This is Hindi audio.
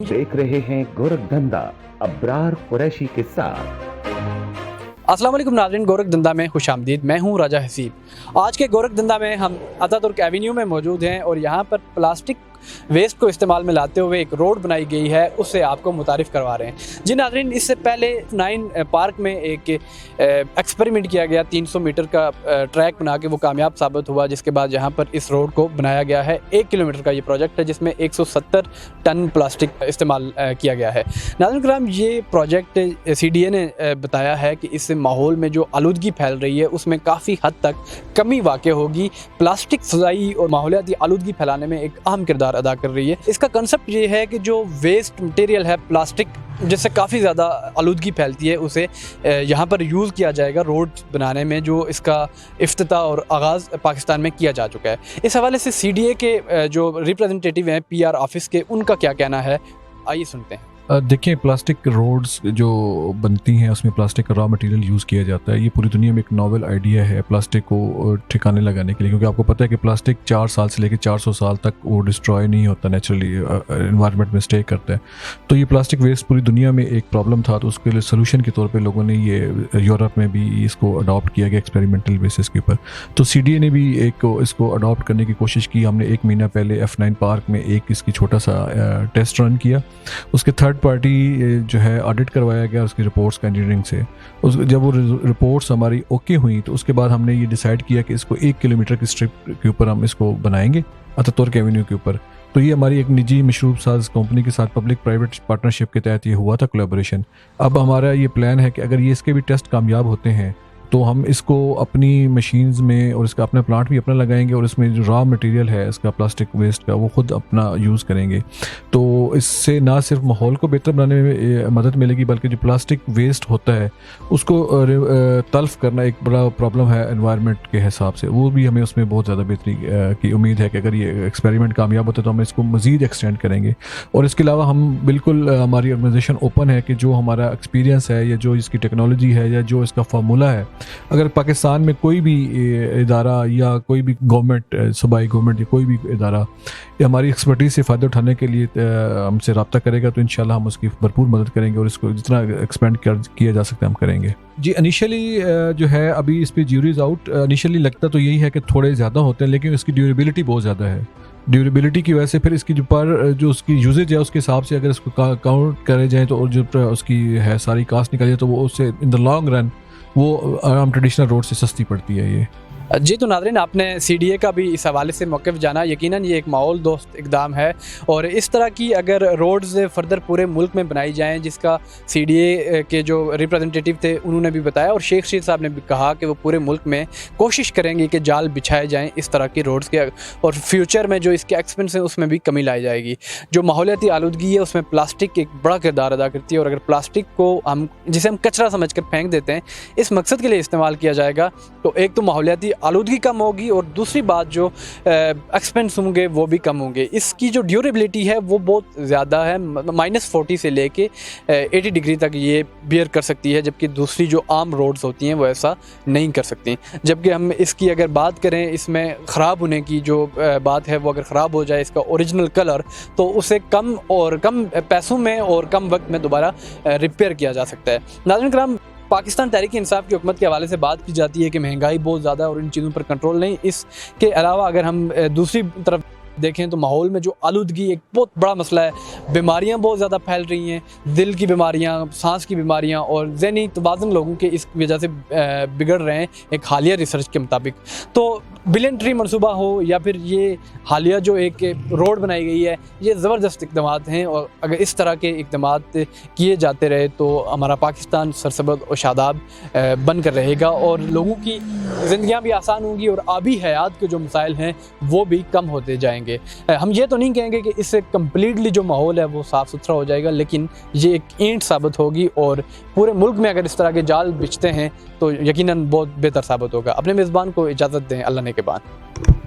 देख रहे हैं गोरखधंधा अब्रार कुरैशी के साथ। अस्सलाम वालेकुम नाज़रीन, गोरखधंधा में खुशामदीद। मैं हूं राजा हसीब। आज के गोरखधंधा में हम अतातुर्क एवेन्यू में मौजूद हैं और यहां पर प्लास्टिक वेस्ट को इस्तेमाल में लाते हुए एक रोड बनाई गई है, उससे आपको मुतारिफ़ करवा रहे हैं। जी नाज़रीन, इससे पहले 9 पार्क में एक एक्सपेरिमेंट किया गया। 300 मीटर का ट्रैक बना के वो कामयाब साबित हुआ, जिसके बाद यहाँ पर इस रोड को बनाया गया है। 1 किलोमीटर का ये प्रोजेक्ट है जिसमें 170 टन प्लास्टिक इस्तेमाल किया गया है। नाज़रीन कराम, ये प्रोजेक्ट CDA ने बताया है कि इससे माहौल में जो आलूदगी फैल रही है उसमें काफ़ी हद तक कमी वाक़ होगी। प्लास्टिक फ़ज़ाई और माहौलियाती आलूदगी फैलाने में एक अहम किरदार अदा कर रही है। इसका कंसेप्ट ये है कि जो वेस्ट मटेरियल है प्लास्टिक, जिससे काफ़ी ज़्यादा आलूदगी फैलती है, उसे यहाँ पर यूज़ किया जाएगा रोड बनाने में, जो इसका इफ्तिताह और आगाज़ पाकिस्तान में किया जा चुका है। इस हवाले से CDA के जो रिप्रेजेंटेटिव हैं PR ऑफिस के, उनका क्या कहना है, आइए सुनते हैं। देखिए, प्लास्टिक रोड्स जो बनती हैं उसमें प्लास्टिक का रॉ मटेरियल यूज़ किया जाता है। ये पूरी दुनिया में एक नोवेल आइडिया है प्लास्टिक को ठिकाने लगाने के लिए, क्योंकि आपको पता है कि प्लास्टिक 4 साल से लेकर 400 साल तक वो डिस्ट्रॉय नहीं होता, नेचुरली एनवायरनमेंट में स्टे करता है। तो ये प्लास्टिक वेस्ट पूरी दुनिया में एक प्रॉब्लम था, तो उसके लिए सोल्यूशन के तौर पर लोगों ने ये यूरोप में भी इसको अडॉप्ट किया गया एक्सपेरिमेंटल बेसिस के ऊपर। तो CDA ने भी इसको अडॉप्ट करने की कोशिश की। हमने 1 महीना पहले F9 पार्क में एक इसकी छोटा सा टेस्ट रन किया। उसके थर्ड पार्टी जो है ऑडिट करवाया गया उसकी रिपोर्ट्स का इंजीनियरिंग से। जब वो रिपोर्ट्स हमारी ओके हुई तो उसके बाद हमने ये डिसाइड किया कि इसको 1 किलोमीटर की स्ट्रिप के ऊपर हम इसको बनाएंगे, अतातुर्क एवेन्यू के ऊपर। तो ये हमारी एक निजी मशरूब साज कंपनी के साथ पब्लिक प्राइवेट पार्टनरशिप के तहत ये हुआ था कोलैबोरेशन। अब हमारा ये प्लान है कि अगर ये इसके भी टेस्ट कामयाब होते हैं तो हम इसको अपनी मशीन्स में और इसका अपना प्लांट भी अपना लगाएंगे, और इसमें जो रॉ मटेरियल है इसका प्लास्टिक वेस्ट का वो खुद अपना यूज़ करेंगे। तो इससे ना सिर्फ माहौल को बेहतर बनाने में मदद मिलेगी, बल्कि जो प्लास्टिक वेस्ट होता है उसको तल्फ करना एक बड़ा प्रॉब्लम है एनवायरनमेंट के हिसाब से, वो भी हमें उसमें बहुत ज़्यादा बेहतरी की उम्मीद है कि अगर ये एक्सपेरिमेंट कामयाब होता है तो हम इसको मज़ीद एक्सटेंड करेंगे। और इसके अलावा हम बिल्कुल हमारी ऑर्गेनाइजेशन ओपन है कि जो हमारा एक्सपीरियंस है या जो इसकी टेक्नोलॉजी है या जो इसका फार्मूला है, अगर पाकिस्तान में कोई भी इदारा या कोई भी गवर्नमेंट, सूबाई गवर्नमेंट या कोई भी इदारा हमारी एक्सपर्टीज से फ़ायदा उठाने के लिए हमसे रब्ता करेगा तो इंशाल्लाह हम उसकी भरपूर मदद करेंगे और इसको जितना एक्सपेंड किया जा सकता है हम करेंगे। जी, इनिशियली जो है अभी इस पर ज्यूरीज आउट, इनिशियली लगता तो यही है कि थोड़े ज़्यादा होते हैं, लेकिन इसकी ड्यूरेबिलिटी बहुत ज़्यादा है। ड्यूरेबिलिटी की वजह से फिर इसकी जो उसकी यूजेज है उसके हिसाब से अगर इसको काउंट करे जाए तो जो उसकी है सारी कास्ट निकाली जाए तो वो उससे इन द लॉन्ग रन वो आम ट्रेडिशनल रोड से सस्ती पड़ती है ये। जी, तो नाज़रीन, आपने CDA का भी इस हवाले से मौक़िफ़ जाना। यकीनन ये एक माहौल दोस्त इक़दाम है और इस तरह की अगर रोड्स फर्दर पूरे मुल्क में बनाई जाएँ, जिसका CDA के जो रिप्रेजेंटेटिव थे उन्होंने भी बताया, और शेख रशीद साहब ने भी कहा कि वो पूरे मुल्क में कोशिश करेंगे कि जाल बिछाए जाएँ इस तरह की रोड्स के, और फ्यूचर में जो इसके एक्सपेंस हैं उसमें भी कमी लाई जाएगी। जो माहौलियाती आलूदगी है उसमें प्लास्टिक एक बड़ा किरदार अदा करती है, और अगर प्लास्टिक को जिसे हम कचरा समझ कर फेंक देते हैं, इस मकसद के लिए इस्तेमाल किया जाएगा तो एक तो माहौलियाती आलूदगी कम होगी, और दूसरी बात जो एक्सपेंस होंगे वो भी कम होंगे। इसकी जो ड्यूरेबिलिटी है वो बहुत ज़्यादा है, -40 से लेके 80 डिग्री तक ये बियर कर सकती है, जबकि दूसरी जो आम रोड्स होती हैं वो ऐसा नहीं कर सकती। जबकि हम इसकी अगर बात करें, इसमें ख़राब होने की जो बात है, वो अगर ख़राब हो जाए इसका ओरिजिनल कलर, तो उसे कम पैसों में और कम वक्त में दोबारा रिपेयर किया जा सकता है। नाज़रीन कराम, पाकिस्तान तहरीक इंसाफ की हुकूमत के हवाले से बात की जाती है कि महंगाई बहुत ज़्यादा है और इन चीज़ों पर कंट्रोल नहीं। इसके अलावा अगर हम दूसरी तरफ देखें तो माहौल में जो आलूदगी एक बहुत बड़ा मसला है। बीमारियां बहुत ज़्यादा फैल रही हैं, दिल की बीमारियां, सांस की बीमारियां, और ज़हनी तवाज़ुन लोगों के इस वजह से बिगड़ रहे हैं एक हालिया रिसर्च के मुताबिक। तो बिलियन ट्री मनसूबा हो या फिर ये हालिया जो एक रोड बनाई गई है, ये ज़बरदस्त इक़दामात हैं, और अगर इस तरह के इक़दामात किए जाते रहे तो हमारा पाकिस्तान सरसब्ज़ और शादाब बन कर रहेगा, और लोगों की ज़िंदगियाँ भी आसान होंगी, और आबी हयात के जो मसाइल हैं वो भी कम होते जाएंगे। हम ये तो नहीं कहेंगे कि इससे कम्प्लीटली जो माहौल है वो साफ़ सुथरा हो जाएगा, लेकिन ये एक ईंट साबित होगी, और पूरे मुल्क में अगर इस तरह के जाल बिछते हैं तो यकीनन बहुत बेहतर साबित होगा। अपने मेज़बान को इजाज़त दें, अल्लाह ने के बाद।